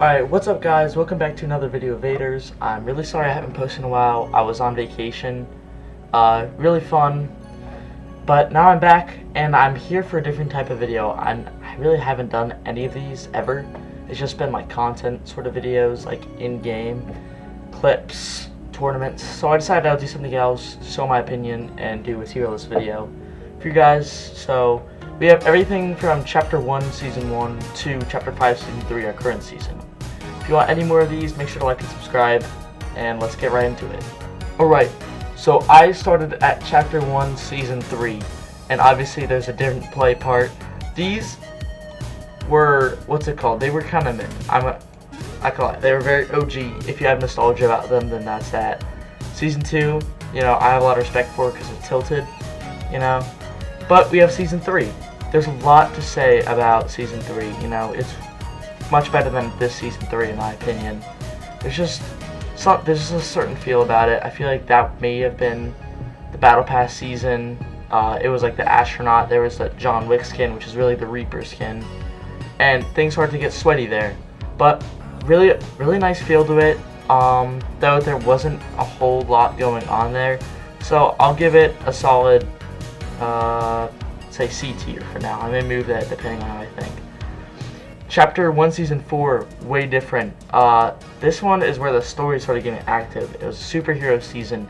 Alright, what's up guys? Welcome back to another video of Vaders. I'm really sorry I haven't posted in a while. I was on vacation. Really fun. But now I'm back and I'm here for a different type of video. I really haven't done any of these ever. It's just been like content sort of videos, like in-game, clips, tournaments. So I decided I'll do something else, show my opinion, and do a tier list video for you guys. So we have everything from Chapter 1, Season 1 to Chapter 5, Season 3, our current season. If you want any more of these, make sure to like and subscribe, and let's get right into it. Alright, so I started at Chapter 1, Season 3, and obviously there's a different play part. These were, what's it called? They were kind of, I call it, they were very OG. If you have nostalgia about them, then that's that. Season 2, you know, I have a lot of respect for because it's tilted, you know. But we have Season 3. There's a lot to say about Season 3, you know. It's much better than this Season 3 in my opinion. There's just a certain feel about it. I feel like that may have been the Battle Pass season. It was like the astronaut, there was the John Wick skin, which is really the Reaper skin. And things started to get sweaty there. But really nice feel to it. Though there wasn't a whole lot going on there. So I'll give it a solid say C tier for now. I may move that depending on how I think. Chapter 1 Season 4, way different. This one is where the story started getting active. It was a superhero season.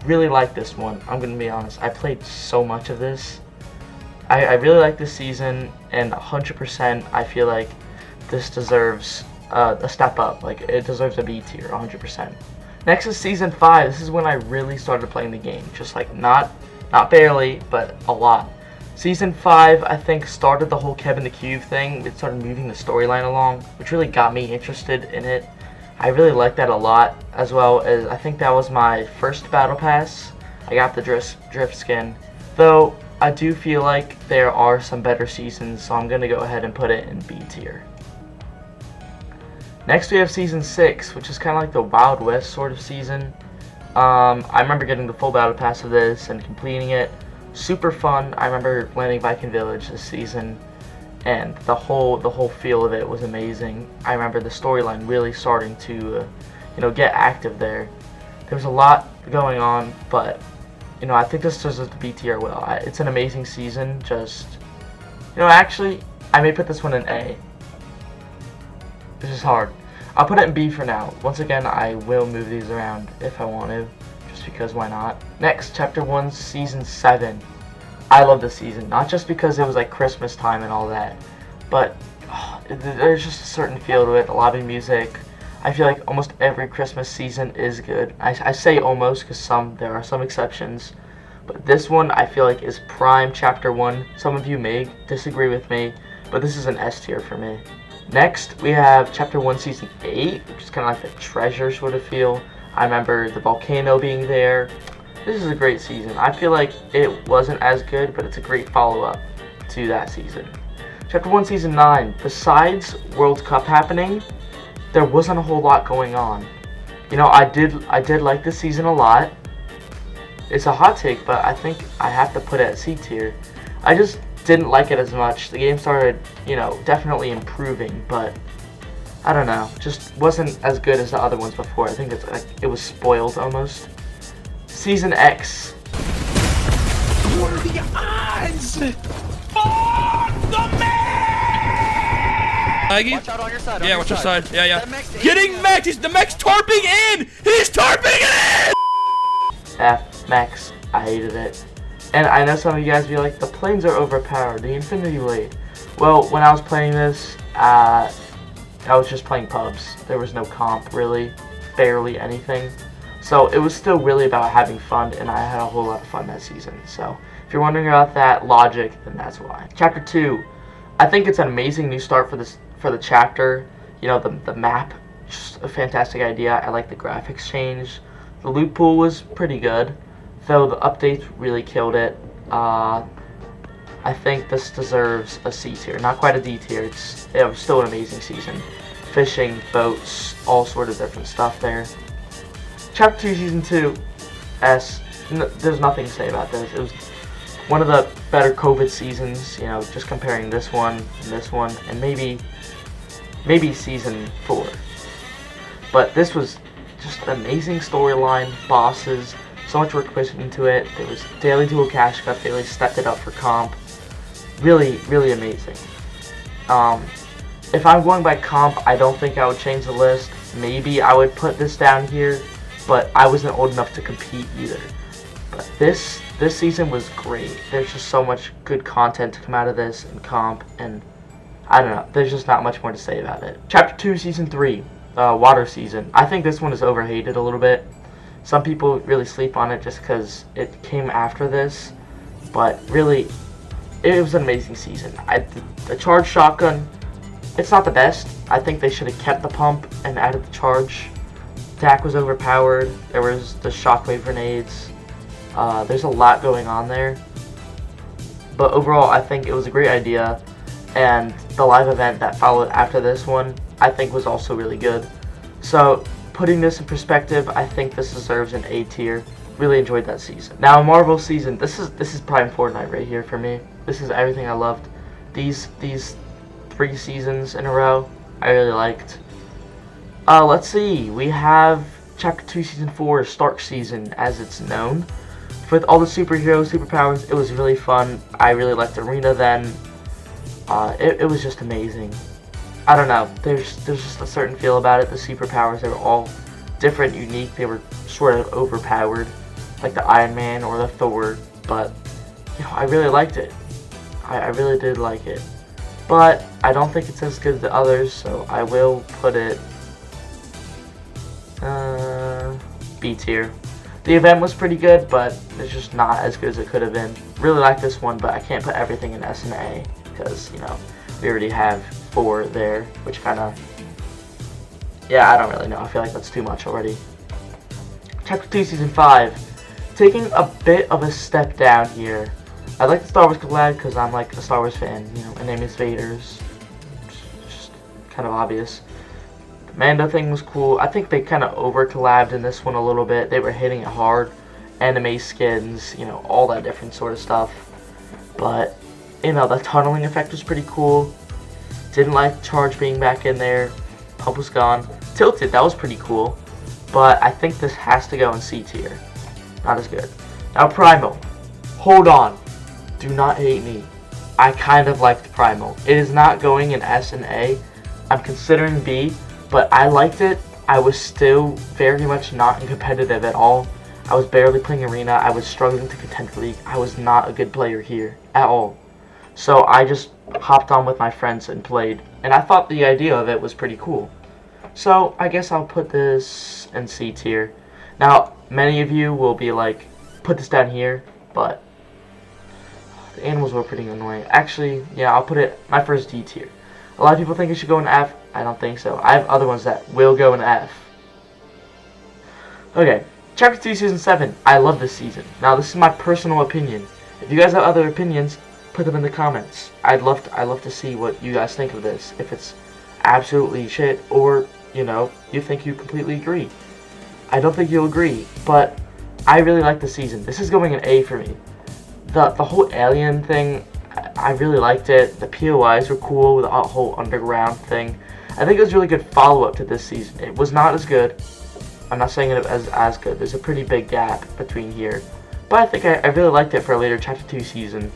Really like this one, I'm gonna be honest. I played so much of this. I really like this season, and 100% I feel like this deserves a step up. Like, it deserves a B tier, 100%. Next is Season 5. This is when I really started playing the game. Just like, not barely, but a lot. Season 5, I think, started the whole Kevin the Cube thing. It started moving the storyline along, which really got me interested in it. I really liked that a lot, as well as I think that was my first Battle Pass. I got the drift skin. Though, I do feel like there are some better seasons, so I'm going to go ahead and put it in B tier. Next we have Season 6, which is kind of like the Wild West sort of season. I remember getting the full Battle Pass of this and completing it. Super fun. I remember landing Viking Village this season, and the whole feel of it was amazing. I remember the storyline really starting to, get active there. There was a lot going on, but I think this deserves the B tier well. It's an amazing season. Just, actually, I may put this one in A. This is hard. I'll put it in B for now. Once again, I will move these around if I want to. Because why not? Next, Chapter 1, Season 7. I love this season, not just because it was like Christmas time and all that, but there's just a certain feel to it, the lobby music. I feel like almost every Christmas season is good. I say almost because there are some exceptions, but this one I feel like is prime Chapter 1. Some of you may disagree with me, but this is an S tier for me. Next, we have Chapter 1, Season 8, which is kind of like the treasure sort of feel. I remember the volcano being there. This is a great season. I feel like it wasn't as good, but it's a great follow-up to that season. Chapter 1, Season 9. Besides World Cup happening, there wasn't a whole lot going on. I did like this season a lot. It's a hot take, but I think I have to put it at C tier. I just didn't like it as much. The game started, definitely improving, but I don't know, just wasn't as good as the other ones before. I think it was spoiled almost. Season X. What are the odds? For the man! Maggie? Watch out on your side. Yeah, watch your side. Yeah. Getting Max! The Max tarping in! He's tarping it in! Max, I hated it. And I know some of you guys be like, the planes are overpowered, the Infinity Blade. Well, when I was playing this, I was just playing pubs. There was no comp, really. Barely anything. So it was still really about having fun, and I had a whole lot of fun that season. So if you're wondering about that logic, then that's why. Chapter 2. I think it's an amazing new start for the chapter. The map, just a fantastic idea. I like the graphics change. The loot pool was pretty good, though the updates really killed it. I think this deserves a C tier, not quite a D tier. It was still an amazing season. Fishing, boats, all sort of different stuff there. Chapter 2, Season 2, S. There's nothing to say about this. It was one of the better COVID seasons, just comparing this one, and maybe Season 4. But this was just an amazing storyline, bosses, so much work put into it. There was daily dual cash cup, they really stepped it up for comp. Really, really amazing. If I'm going by comp, I don't think I would change the list. Maybe I would put this down here, but I wasn't old enough to compete either. But this season was great. There's just so much good content to come out of this and comp, and I don't know. There's just not much more to say about it. Chapter 2, Season 3, Water Season. I think this one is overhated a little bit. Some people really sleep on it just because it came after this, but really, it was an amazing season. The charge shotgun, it's not the best. I think they should have kept the pump and added the charge. Attack was overpowered. There was the shockwave grenades. There's a lot going on there. But overall, I think it was a great idea. And the live event that followed after this one, I think was also really good. So, putting this in perspective, I think this deserves an A tier. Really enjoyed that season. Now, Marvel season, this is prime Fortnite right here for me. This is everything I loved. These 3 seasons in a row, I really liked. Let's see. We have Chapter 2, Season 4, Stark Season, as it's known. With all the superheroes, superpowers, it was really fun. I really liked Arena then. It was just amazing. I don't know. There's just a certain feel about it. The superpowers, they were all different, unique. They were sort of overpowered, like the Iron Man or the Thor. But you know, I really liked it. I really did like it. But I don't think it's as good as the others, so I will put it B tier. The event was pretty good, but it's just not as good as it could have been. Really like this one, but I can't put everything in S and A because, you know, we already have 4 there, which kind of, yeah, I don't really know. I feel like that's too much already. Chapter 2, Season 5. Taking a bit of a step down here. I like the Star Wars collab because I'm like a Star Wars fan. You know, my name is Vader's. Just kind of obvious. The Mando thing was cool. I think they kind of over collabed in this one a little bit. They were hitting it hard. Anime skins, you know, all that different sort of stuff. But, you know, the tunneling effect was pretty cool. Didn't like Charge being back in there. Pump was gone. Tilted, that was pretty cool. But I think this has to go in C tier. Not as good. Now Primal. Hold on. Do not hate me. I kind of liked Primal. It is not going in S and A. I'm considering B, but I liked it. I was still very much not competitive at all. I was barely playing Arena. I was struggling to contend League. I was not a good player here at all. So I just hopped on with my friends and played. And I thought the idea of it was pretty cool. So I guess I'll put this in C tier. Now, many of you will be like, put this down here, but the animals were pretty annoying. Actually, yeah, I'll put it my first D tier. A lot of people think it should go in F. I don't think so. I have other ones that will go in F. Okay, Chapter 2, Season 7. I love this season. Now, this is my personal opinion. If you guys have other opinions, put them in the comments. I'd love to see what you guys think of this. If it's absolutely shit, or, you know, you think you completely agree. I don't think you'll agree, but I really like the season. This is going an A for me. The whole alien thing, I really liked it. The POIs were cool, the whole underground thing. I think it was a really good follow-up to this season. It was not as good. I'm not saying it as good. There's a pretty big gap between here. But I think I really liked it for a later Chapter 2 season.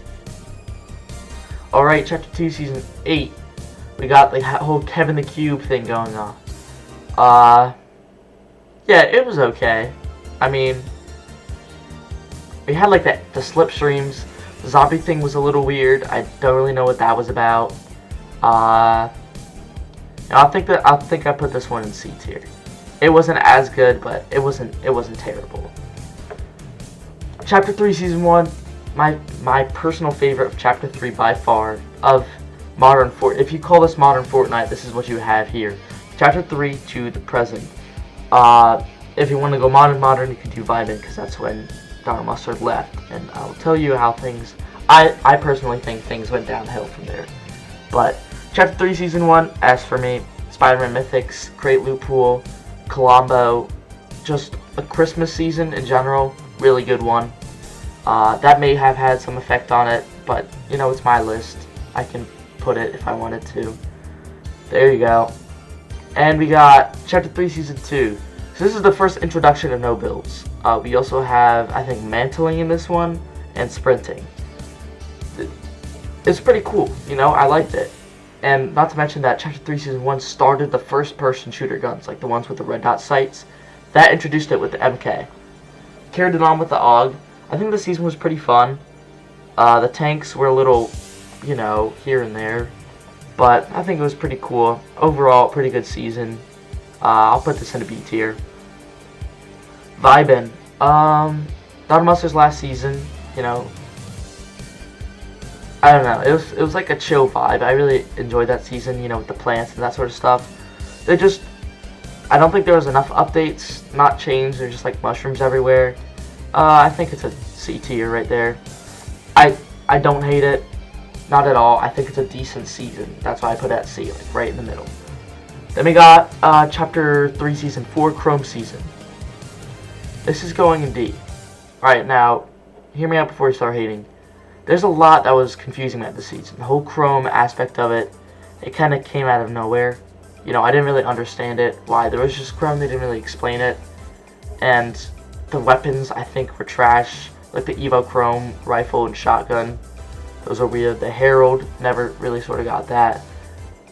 Alright, Chapter 2 Season 8. We got the whole Kevin the Cube thing going on. Yeah, it was okay. I mean, we had like the slipstreams. The zombie thing was a little weird. I don't really know what that was about. I think I put this one in C tier. It wasn't as good, but it wasn't terrible. Chapter 3 Season 1, my personal favorite of Chapter 3 by far of Modern Fortnite. If you call this Modern Fortnite, this is what you have here. Chapter 3 to the present. If you want to go modern, you can do Vibin, because that's when Donald Mustard left, and I'll tell you how things. I personally think things went downhill from there. But Chapter 3 Season 1, as for me, Spider-Man Mythics, Crate Loot Pool, Colombo, just a Christmas season in general, really good one. That may have had some effect on it, but you know, it's my list. I can put it if I wanted to. There you go. And we got Chapter 3, Season 2. So this is the first introduction of no builds. We also have, I think, mantling in this one, and sprinting. It's pretty cool, you know, I liked it. And not to mention that Chapter 3 Season 1 started the first-person shooter guns, like the ones with the red dot sights. That introduced it with the MK. Carried it on with the AUG. I think the season was pretty fun. The tanks were a little, you know, here and there. But I think it was pretty cool. Overall, pretty good season. I'll put this in a B tier. Vibin'. Dogmaster's last season, you know. I don't know. It was like a chill vibe. I really enjoyed that season, you know, with the plants and that sort of stuff. I don't think there was enough updates, not changed. There's just like mushrooms everywhere. I think it's a C tier right there. I don't hate it, not at all. I think it's a decent season. That's why I put it at C, like right in the middle. Then we got Chapter 3, Season 4, Chrome Season. This is going in D. Alright, now, hear me out before you start hating. There's a lot that was confusing about this season. The whole Chrome aspect of it, it kind of came out of nowhere. You know, I didn't really understand it. Why? There was just Chrome, they didn't really explain it. And the weapons, I think, were trash. Like the Evo Chrome rifle and shotgun. Those are weird. The Herald, never really sort of got that.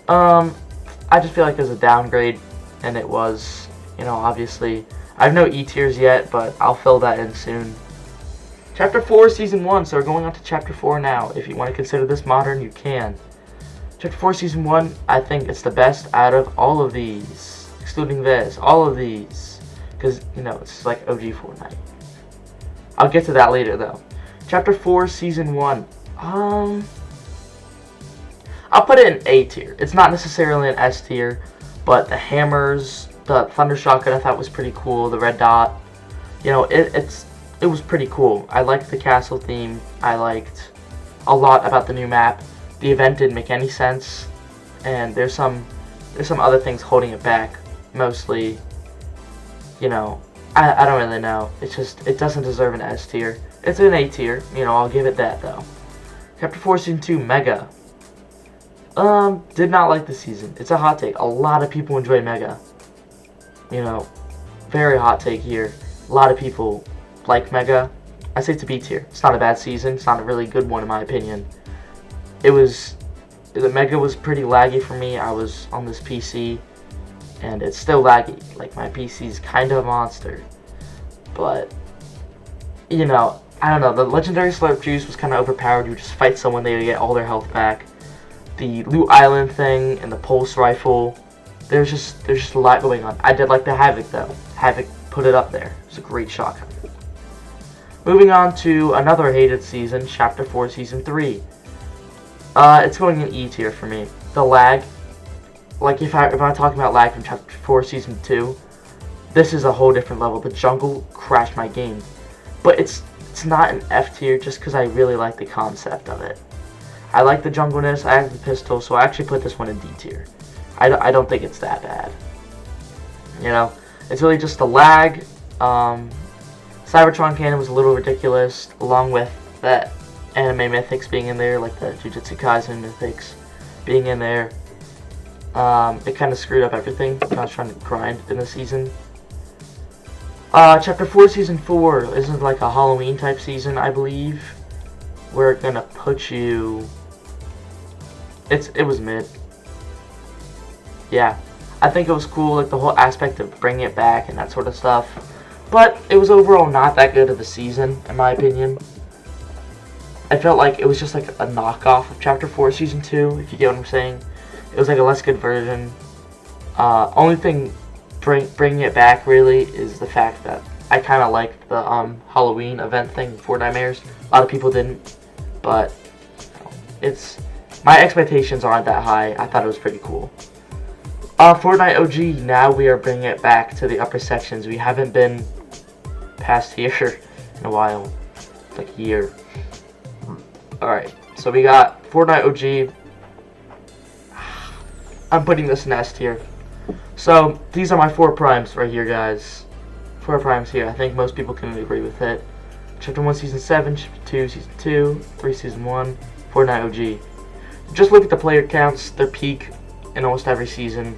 I just feel like it was a downgrade. And it was, you know, obviously. I have no E tiers yet, but I'll fill that in soon. Chapter 4, Season 1. So we're going on to Chapter 4 now. If you want to consider this modern, you can. Chapter 4, Season 1, I think it's the best out of all of these. Excluding this. All of these. Because, you know, it's like OG Fortnite. I'll get to that later, though. Chapter 4, Season 1. I'll put it in A tier. It's not necessarily an S tier. But the hammers, the thunder shotgun I thought was pretty cool. The red dot. You know, it was pretty cool. I liked the castle theme. I liked a lot about the new map. The event didn't make any sense, and there's some other things holding it back. Mostly, you know, I don't really know. It's just, it doesn't deserve an S tier. It's an A tier. You know, I'll give it that though. Chapter 4, Season 2, Mega. Did not like the season. It's a hot take. A lot of people enjoy Mega. You know, very hot take here. A lot of people like Mega. I say it's a B tier. It's not a bad season. It's not a really good one in my opinion. The Mega was pretty laggy for me. I was on this PC, and it's still laggy. Like, my PC's kind of a monster. But, you know, I don't know. The Legendary Slurp Juice was kind of overpowered. You just fight someone, they would get all their health back. The Loot Island thing and the Pulse Rifle. There's just a lot going on. I did like the Havoc, though. Havoc put it up there. It was a great shotgun. Moving on to another hated season, Chapter 4, Season 3. It's going in E tier for me. The lag, like if I'm talking about lag from Chapter 4, Season 2, this is a whole different level. The jungle crashed my game. But it's not an F tier just because I really like the concept of it. I like the jungleness, I have the pistol, so I actually put this one in D tier. I don't think it's that bad. You know, it's really just the lag. Cybertron Cannon was a little ridiculous, along with that anime mythics being in there, like the Jujutsu Kaisen mythics being in there. It kind of screwed up everything when I was trying to grind in the season. Chapter 4, Season 4 isn't like a Halloween type season, I believe. We're gonna put you... It was mid. Yeah. I think it was cool, like the whole aspect of bringing it back and that sort of stuff. But it was overall not that good of a season, in my opinion. I felt like it was just like a knockoff of Chapter 4, Season 2, if you get what I'm saying. It was like a less good version. Only thing bringing it back, really, is the fact that I kind of liked the Halloween event thing, 4 Nightmares. A lot of people didn't, but my expectations aren't that high. I thought it was pretty cool. Fortnite OG, now we are bringing it back to the upper sections. We haven't been past here in a while, like a year. Alright, so we got Fortnite OG. I'm putting this in S tier. So, these are my 4 primes right here, guys. 4 primes here. I think most people can agree with it. Chapter 1, Season 7, Chapter 2, Season 2, 3, Season 1, Fortnite OG. Just look at the player counts, their peak in almost every season.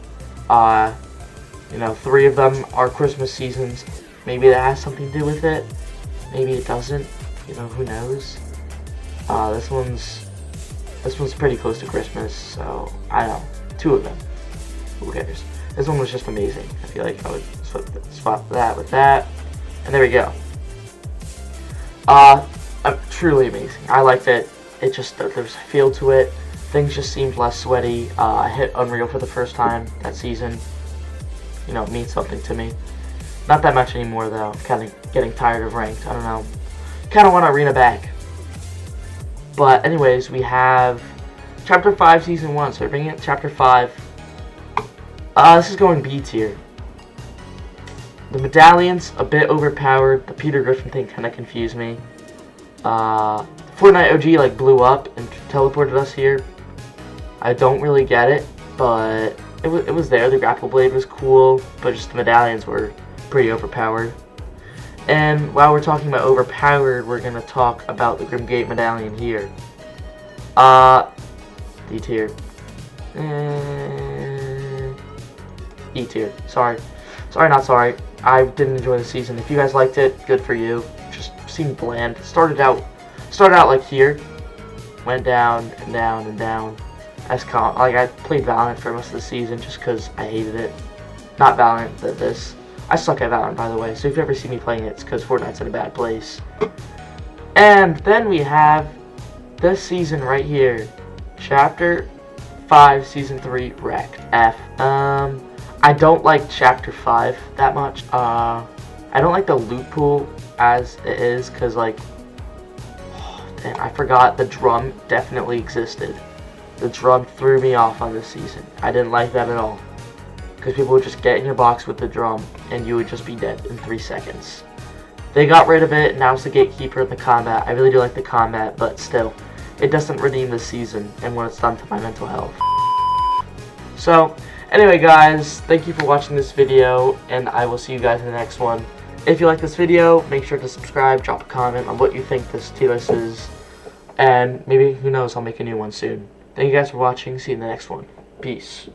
You know, 3 of them are Christmas seasons. Maybe that has something to do with it. Maybe it doesn't. You know, who knows? This one's pretty close to Christmas, so I don't know. 2 of them. Who cares? This one was just amazing. I feel like I would swap that with that, and there we go. Truly amazing. I liked it. It just, there was a feel to it. Things just seemed less sweaty. I hit Unreal for the first time that season. You know, it means something to me. Not that much anymore, though. I'm kind of getting tired of ranked. I don't know. Kind of want Arena back. But anyways, we have Chapter 5, Season 1. So we're bringing it to Chapter 5. This is going B tier. The medallions, a bit overpowered. The Peter Griffin thing kind of confused me. Fortnite OG like blew up and teleported us here. I don't really get it, but it was there. The grapple blade was cool, but just the medallions were pretty overpowered. And while we're talking about overpowered, we're gonna talk about the Grimgate medallion here. D tier. E tier. Sorry, not sorry. I didn't enjoy the season. If you guys liked it, good for you. Just seemed bland. Started out like here, went down and down and down. Like I played Valorant for most of the season just because I hated it. Not Valorant, this. I suck at Valorant, by the way. So if you ever see me playing it, it's because Fortnite's in a bad place. And then we have this season right here, Chapter 5, Season 3, Wrecked. F. I don't like Chapter 5 that much. I don't like the loot pool as it is, because, like, damn, I forgot the drum definitely existed. The drum threw me off on this season. I didn't like that at all. Because people would just get in your box with the drum, and you would just be dead in 3 seconds. They got rid of it, now it's the Gatekeeper and the combat. I really do like the combat, but still, it doesn't redeem this season, and what it's done to my mental health. So, anyway guys, thank you for watching this video, and I will see you guys in the next one. If you like this video, make sure to subscribe, drop a comment on what you think this tier list is, and maybe, who knows, I'll make a new one soon. Thank you guys for watching, see you in the next one. Peace.